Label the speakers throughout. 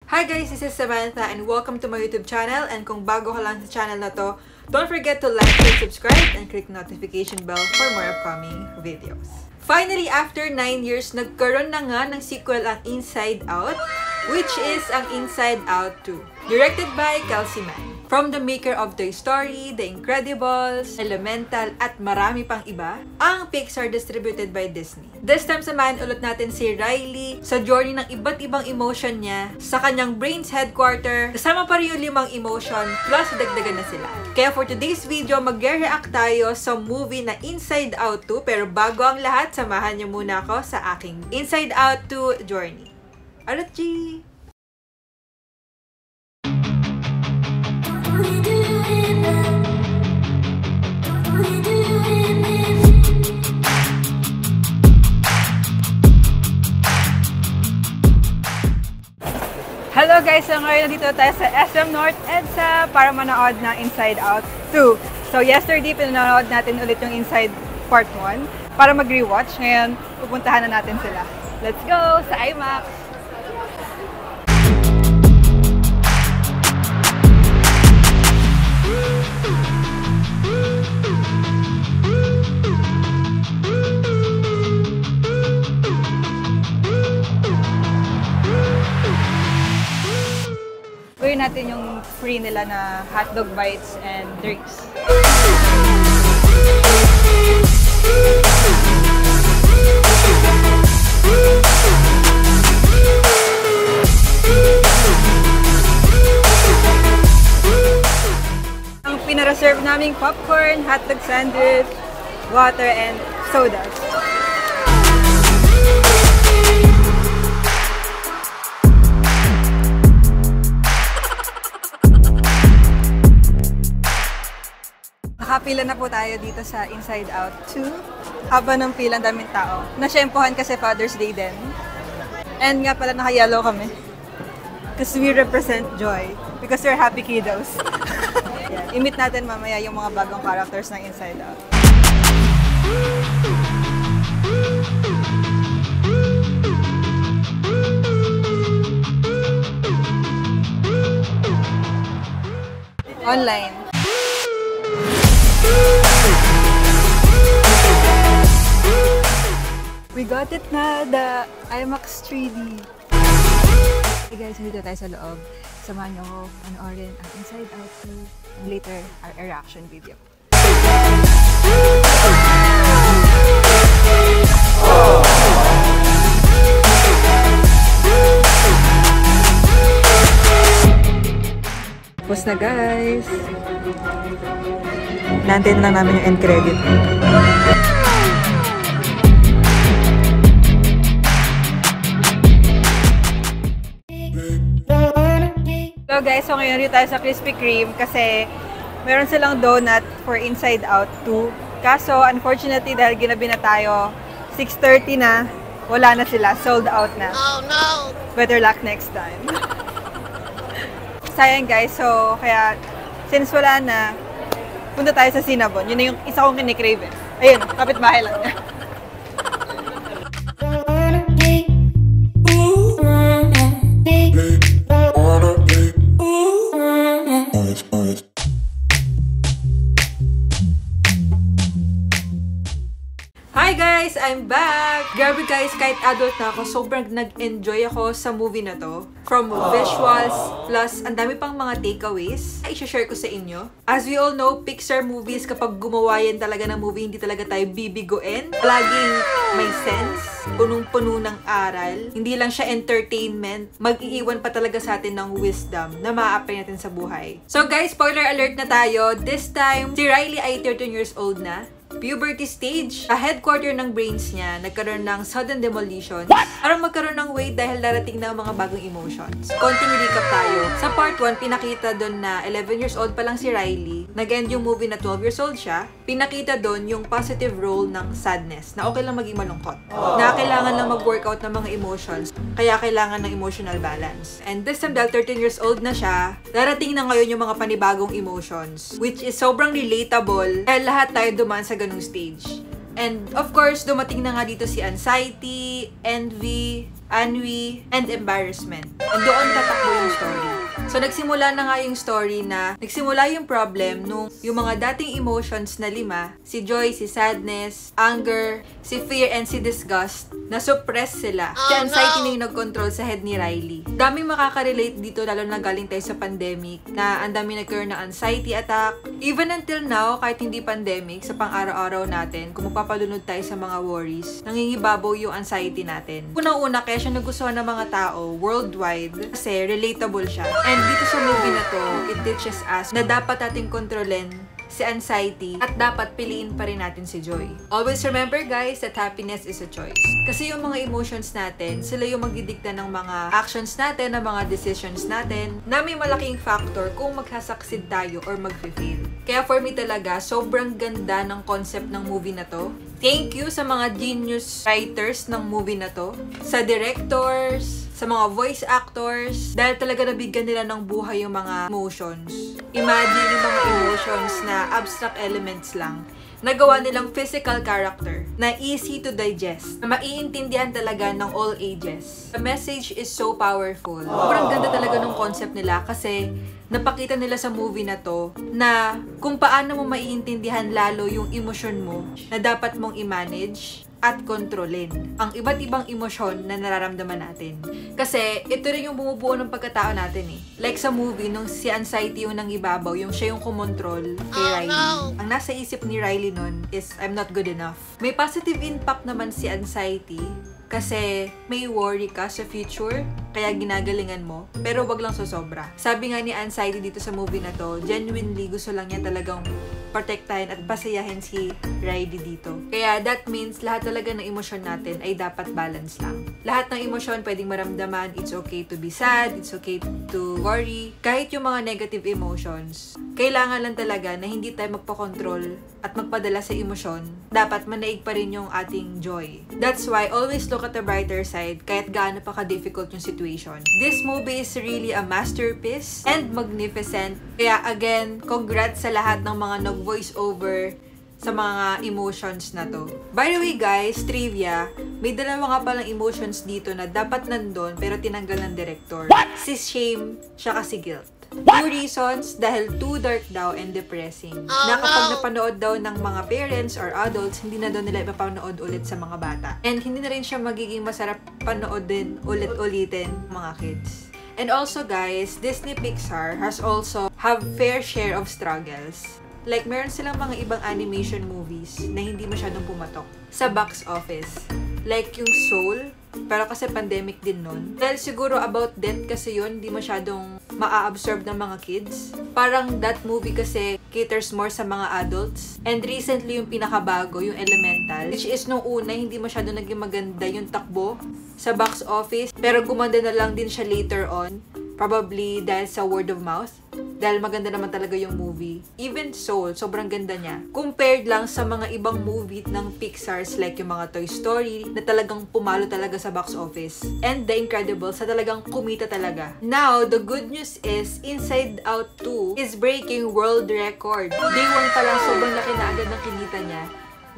Speaker 1: Hi guys, this is Samantha and welcome to my YouTube channel. And kung bago ka lang sa channel na to, don't forget to like and subscribe and click notification bell for more upcoming videos. Finally, after 9 years, nagkaroon na nga ng sequel ang Inside Out, which is ang Inside Out 2. Directed by Kelsey Mann. From the maker of Toy Story, The Incredibles, Elemental, at marami pang iba, ang Pixar distributed by Disney. This time samahan ulit natin si Riley sa journey ng iba't ibang emotion niya sa kanyang brain's headquarter, kasama pa rin yung 5 emotion, plus dagdagan na sila. Kaya for today's video, mag-react tayo sa movie na Inside Out 2, pero bago ang lahat, samahan niyo muna ako sa aking Inside Out 2 journey. Arachi! Hello guys! So ngayon nandito tayo sa SM North EDSA para manood ng Inside Out 2. So yesterday pinanood natin ulit yung Inside Part 1 para mag-rewatch. Ngayon pupuntahan na natin sila. Let's go sa IMAX! Gawin natin yung free nila na hotdog bites and drinks. Ang pinareserve naming popcorn, hotdog sandwich, water, and sodas. Nakapila na po tayo dito sa Inside Out 2. Haba ng pila, daming tao. Nasyempohan kasi Father's Day din. And nga pala naka-yellow kami. Because we represent joy. Because we're happy kiddos. Yeah. I-meet natin mamaya yung mga bagong characters ng Inside Out. Online. We got it na, the IMAX 3D. Hey guys, dito tayo sa loob. Samahan nyo ako panoorin ang Inside Out 2 and later our reaction video. Tapos na guys! Nantin lang namin yung end credit. Hello guys, so ngayon dito tayo sa Krispy Kreme kasi meron silang donut for Inside Out 2. Kaso unfortunately dahil ginabi na tayo, 6:30 na, wala na sila, sold out na. Oh no! Better luck next time. Sayang guys, so kaya since wala na, punta tayo sa Cinnabon. Yun na yung isa kong kinikrave. Ayun, kapitbahay lang niya. Hi guys! I'm back! Grabe guys, kahit adult na ako, sobrang nag-enjoy ako sa movie na to. From visuals, plus ang dami pang mga takeaways na i-share ko sa inyo. As we all know, Pixar movies, kapag gumawa yan talaga ng movie, hindi talaga tayo bibiguin. Laging may sense, punong-puno ng aral. Hindi lang siya entertainment, mag-iiwan pa talaga sa atin ng wisdom na maa-apply natin sa buhay. So guys, spoiler alert na tayo. This time, si Riley ay 13 years old na. Puberty stage. Sa headquarter ng brains niya, nagkaroon ng sudden demolition. Para magkaroon ng weight dahil darating na mga bagong emotions. Konting recap tayo. Sa part 1, pinakita doon na 11 years old pa lang si Riley. Nag-end yung movie na 12 years old siya. Pinakita doon yung positive role ng sadness. Na okay lang maging malungkot. Na kailangan lang mag-workout ng mga emotions. Kaya kailangan ng emotional balance. And this time, dahil 13 years old na siya, darating na ngayon yung mga panibagong emotions. Which is sobrang relatable. Dahil lahat tayo dumaan sa ganung stage. And of course, dumating na nga dito si anxiety, envy, ennui, and embarrassment. And doon tatakbo yung story. So, nagsimula na nga yung story na nagsimula yung problem nung yung mga dating emotions na 5, si joy, si sadness, anger, si fear, and si disgust, na-suppress sila. Si anxiety na yung nag-control sa head ni Riley. Daming makaka-relate dito, lalo na galing tayo sa pandemic, na ang dami nagkaroon ng anxiety attack. Even until now, kahit hindi pandemic, sa pang-araw-araw natin, kung magpapalunod tayo sa mga worries, nangingibabaw yung anxiety natin. Unang-una, kaya siya nagustuhan ng mga tao worldwide kasi relatable siya. And dito sa movie na to, it teaches us na dapat nating kontrolin si anxiety at dapat piliin pa rin natin si joy. Always remember guys that happiness is a choice. Kasi yung mga emotions natin, sila yung magdidikta ng mga actions natin, ng mga decisions natin, na may malaking factor kung magsasucceed tayo or mag-fail. Kaya for me talaga, sobrang ganda ng concept ng movie na to. Thank you sa mga genius writers ng movie na to, sa directors, sa mga voice actors, dahil talaga nabigyan nila ng buhay yung mga emotions. Imagine yung mga emotions na abstract elements lang, nagawa nilang physical character na easy to digest, na maiintindihan talaga ng all ages. The message is so powerful. Sobrang ganda talaga ng concept nila kasi napakita nila sa movie na to na kung paano mo maiintindihan lalo yung emosyon mo na dapat mong i-manage at kontrolin ang iba't ibang emosyon na nararamdaman natin. Kasi ito rin yung bumubuo ng pagkatao natin eh. Like sa movie, nung si anxiety yung nangibabaw, yung siya yung kumontrol kay Riley. Ang nasa isip ni Riley nun is, I'm not good enough. May positive impact naman si anxiety kasi may worry ka sa future, kaya ginagalingan mo, pero wag lang sosobra. Sabi nga ni anxiety dito sa movie na to, genuinely gusto lang niya talagang protektahin at pasayahin si Riley dito. Kaya that means lahat talaga ng emosyon natin ay dapat balance lang. Lahat ng emosyon pwedeng maramdaman. It's okay to be sad, it's okay to worry. Kahit yung mga negative emotions, kailangan lang talaga na hindi tayo magpakontrol at magpadala sa emosyon. Dapat manaig pa rin yung ating joy. That's why always look at the brighter side kahit gaano pa ka-difficult yung situation. This movie is really a masterpiece and magnificent. Kaya again, congrats sa lahat ng mga nag-voice over sa mga emotions na to. By the way guys, trivia, may dalawa nga palang emotions dito na dapat nandun pero tinanggal ng director. Si shame, siya kasi guilt. 2 reasons, dahil too dark daw and depressing. Na kapag napanood daw ng mga parents or adults, hindi na daw nila ipapanood ulit sa mga bata. And hindi na rin siya magiging masarap panoodin ulit-ulitin mga kids. And also guys, Disney Pixar has also have fair share of struggles. Like, meron silang mga ibang animation movies na hindi masyadong pumatok sa box office. Like yung Soul, pero kasi pandemic din nun. Dahil siguro about death kasi yun, hindi masyadong maa-absorb ng mga kids. Parang that movie kasi caters more sa mga adults. And recently yung pinakabago, yung Elemental, which is nung una, hindi masyadong naging maganda yung takbo sa box office. Pero gumanda na lang din siya later on. Probably dahil sa word of mouth. Dahil maganda naman talaga yung movie. Even Soul, sobrang ganda niya. Compared lang sa mga ibang movie ng Pixar's like yung mga Toy Story na talagang pumalo talaga sa box office. And The Incredibles sa talagang kumita talaga. Now, the good news is Inside Out 2 is breaking world record. Day 1 pa lang sobrang laki na agad ng kinita niya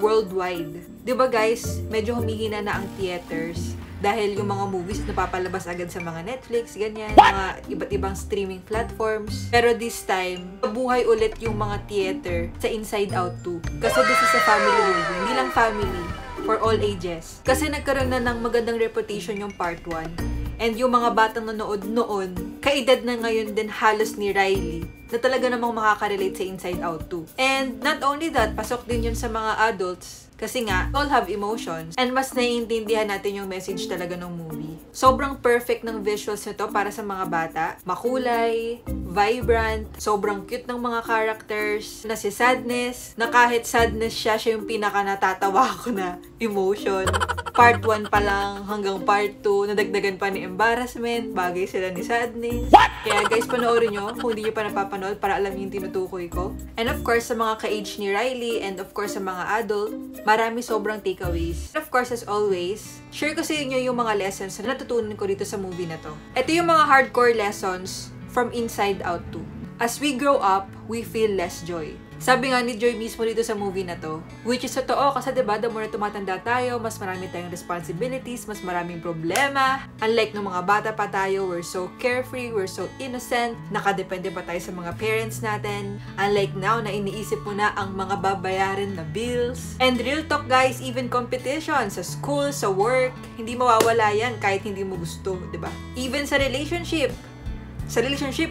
Speaker 1: worldwide. Diba guys, medyo humihina na ang theaters. Dahil yung mga movies napapalabas agad sa mga Netflix, ganyan, mga iba't ibang streaming platforms. Pero this time, mabuhay ulit yung mga theater sa Inside Out 2. Kasi this is a family movie. Hindi lang family, for all ages. Kasi nagkaroon na ng magandang reputation yung part 1. And yung mga batang nanood noon, kaedad na ngayon din halos ni Riley, na talaga namang makaka-relate sa Inside Out 2. And not only that, pasok din yun sa mga adults. Kasi nga, all have emotions. And mas naiintindihan natin yung message talaga ng movie. Sobrang perfect ng visuals nito para sa mga bata. Makulay, vibrant, sobrang cute ng mga characters. Na si Sadness, na kahit sadness siya yung pinaka natatawa ko na emotion. Part 1 pa lang hanggang part 2, nadagdagan pa ni embarrassment. Bagay sila ni Sadness. Kaya guys, panoorin nyo kung hindi nyo pa napapanood para alam yung tinutukoy ko. And of course, sa mga ka-age ni Riley and of course sa mga adult, marami sobrang takeaways. And of course, as always, share ko sa inyo yung mga lessons na natutunan ko dito sa movie na to. Ito yung mga hardcore lessons from Inside Out 2. As we grow up, we feel less joy. Sabi nga ni Joy mismo dito sa movie na to, which is totoo kasi diba, the more na tumatanda tayo, mas marami tayong responsibilities, mas maraming problema. Unlike nung mga bata pa tayo, we're so carefree, we're so innocent, nakadepende pa tayo sa mga parents natin. Unlike now na iniisip mo na ang mga babayarin na bills. And real talk guys, even competition sa school, sa work, hindi mawawala yan kahit hindi mo gusto, diba? Even sa relationship,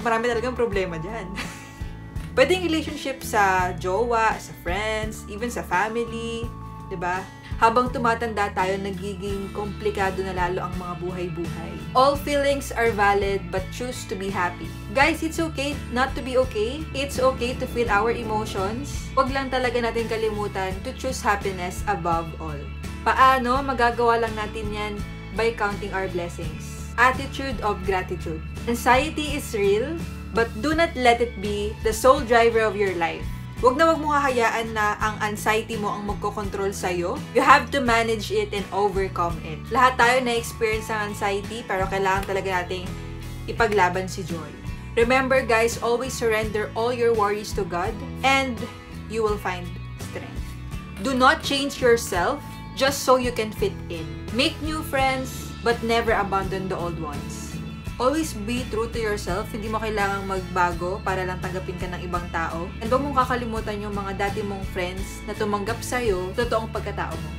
Speaker 1: marami talagang problema dyan. Pwedeng relationship sa jowa, sa friends, even sa family, diba? Habang tumatanda tayo, nagiging komplikado na lalo ang mga buhay-buhay. All feelings are valid, but choose to be happy. Guys, it's okay not to be okay. It's okay to feel our emotions. Huwag lang talaga natin kalimutan to choose happiness above all. Paano? Magagawa lang natin yan by counting our blessings. Attitude of gratitude. Anxiety is real, but do not let it be the sole driver of your life. Huwag mo hahayaan na ang anxiety mo ang magkocontrol sa'yo. You have to manage it and overcome it. Lahat tayo na-experience ang anxiety, pero kailangan talaga nating ipaglaban si Joy. Remember guys, always surrender all your worries to God and you will find strength. Do not change yourself just so you can fit in. Make new friends, but never abandon the old ones. Always be true to yourself. Hindi mo kailangang magbago para lang tanggapin ka ng ibang tao. And huwag mong kakalimutan yung mga dati mong friends na tumanggap sa'yo, totoong pagkatao mo.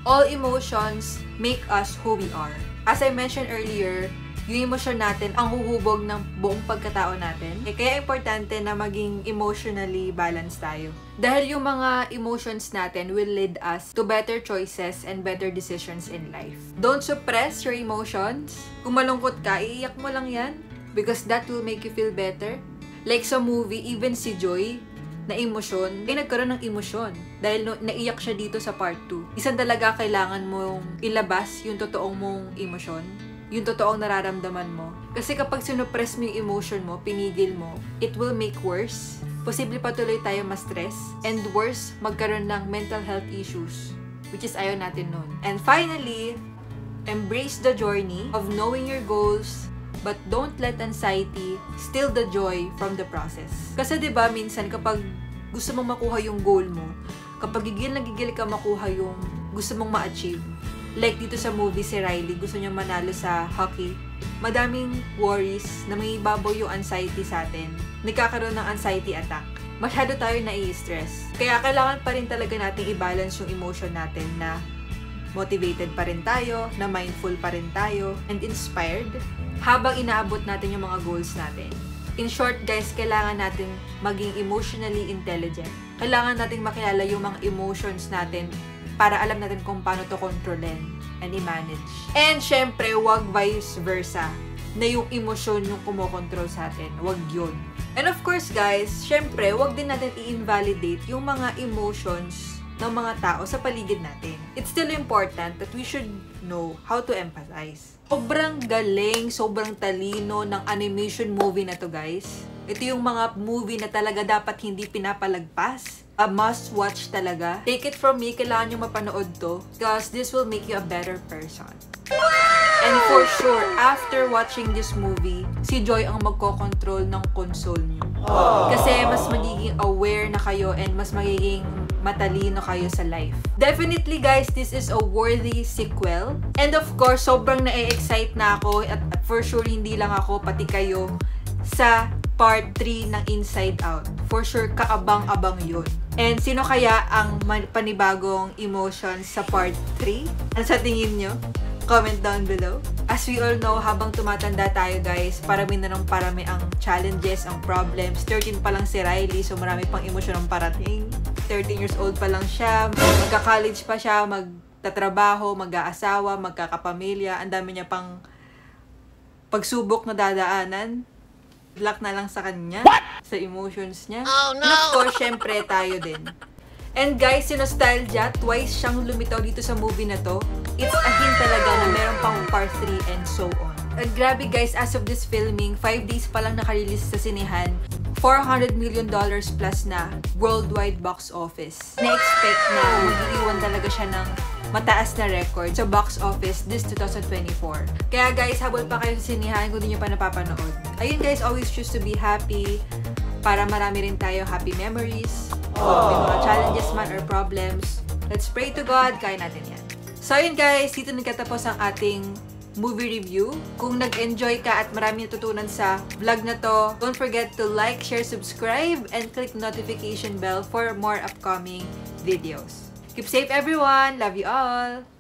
Speaker 1: All emotions make us who we are. As I mentioned earlier, yung emosyon natin ang huhubog ng buong pagkatao natin. Kaya importante na maging emotionally balanced tayo. Dahil yung mga emotions natin will lead us to better choices and better decisions in life. Don't suppress your emotions. Kung malungkot ka, iiyak mo lang yan. Because that will make you feel better. Like sa movie, even si Joy, na emosyon, ay nagkaroon ng emosyon. Dahil naiyak siya dito sa part 2. Isang talaga kailangan mong ilabas yung totoong mong emosyon. Yung totoong nararamdaman mo. Kasi kapag sinupress mo yung emotion mo, pinigil mo, it will make worse. Posible patuloy tayo ma-stress. And worse, magkaroon ng mental health issues. Which is ayaw natin nun. And finally, embrace the journey of knowing your goals, but don't let anxiety steal the joy from the process. Kasi diba, minsan kapag gusto mong makuha yung goal mo, kapag gigil na gigil ka makuha yung gusto mong ma-achieve, like dito sa movie, si Riley, gusto niya manalo sa hockey. Madaming worries na may babaw yung anxiety sa atin. Nagkakaroon ng anxiety attack. Masyado tayo nai-stress. Kaya kailangan pa rin talaga natin i-balance yung emotion natin na motivated pa rin tayo, na mindful pa rin tayo, and inspired habang inaabot natin yung mga goals natin. In short guys, kailangan natin maging emotionally intelligent. Kailangan natin makilala yung mga emotions natin para alam natin kung paano to kontrolin and i-manage. And syempre, wag vice versa, na yung emosyon yung kumokontrol sa atin. Wag yun. And of course guys, syempre, wag din natin i-invalidate yung mga emotions ng mga tao sa paligid natin. It's still important that we should know how to empathize. Sobrang galing, sobrang talino ng animation movie na to guys. Ito yung mga movie na talaga dapat hindi pinapalagpas. A must-watch talaga. Take it from me, kailangan nyo mapanood to because this will make you a better person. And for sure, after watching this movie, si Joy ang magkocontrol ng console nyo. Kasi mas magiging aware na kayo and mas magiging matalino kayo sa life. Definitely guys, this is a worthy sequel. And of course, sobrang na-excite na ako at for sure hindi lang ako, pati kayo sa part 3 ng Inside Out. For sure, kaabang-abang yun. And sino kaya ang panibagong emotions sa part 3? Ano sa tingin nyo? Comment down below. As we all know, habang tumatanda tayo guys, parami na ng parami ang challenges, ang problems. 13 pa lang si Riley, so marami pang emosyon ang parating. 13 years old pa lang siya, magka-college pa siya, magtatrabaho, mag-aasawa, magkakapamilya. Ang dami niya pang pagsubok na dadaanan. Luck na lang sa kanya. What? Sa emotions niya. Oh, no! And of course, syempre, tayo din. And guys, si Nostalgia, twice siyang lumitaw dito sa movie na to. It's a hint talaga na meron pang part 3 and so on. And grabe guys, as of this filming, 5 days pa lang nakarelease sa sinehan. $400 million plus na worldwide box office. Na-expect na mag-iwan talaga siya ng mataas na record sa box office this 2024. Kaya guys, habol pa kayo sa sinihan kung di nyo pa napapanood. Ayun guys, always choose to be happy para marami rin tayo happy memories. May mga challenges man or problems. Let's pray to God, kaya natin yan. So yun guys, dito nagtatapos ang ating movie review. Kung nag-enjoy ka at marami natutunan sa vlog na to, don't forget to like, share, subscribe, and click notification bell for more upcoming videos. Keep safe everyone! Love you all!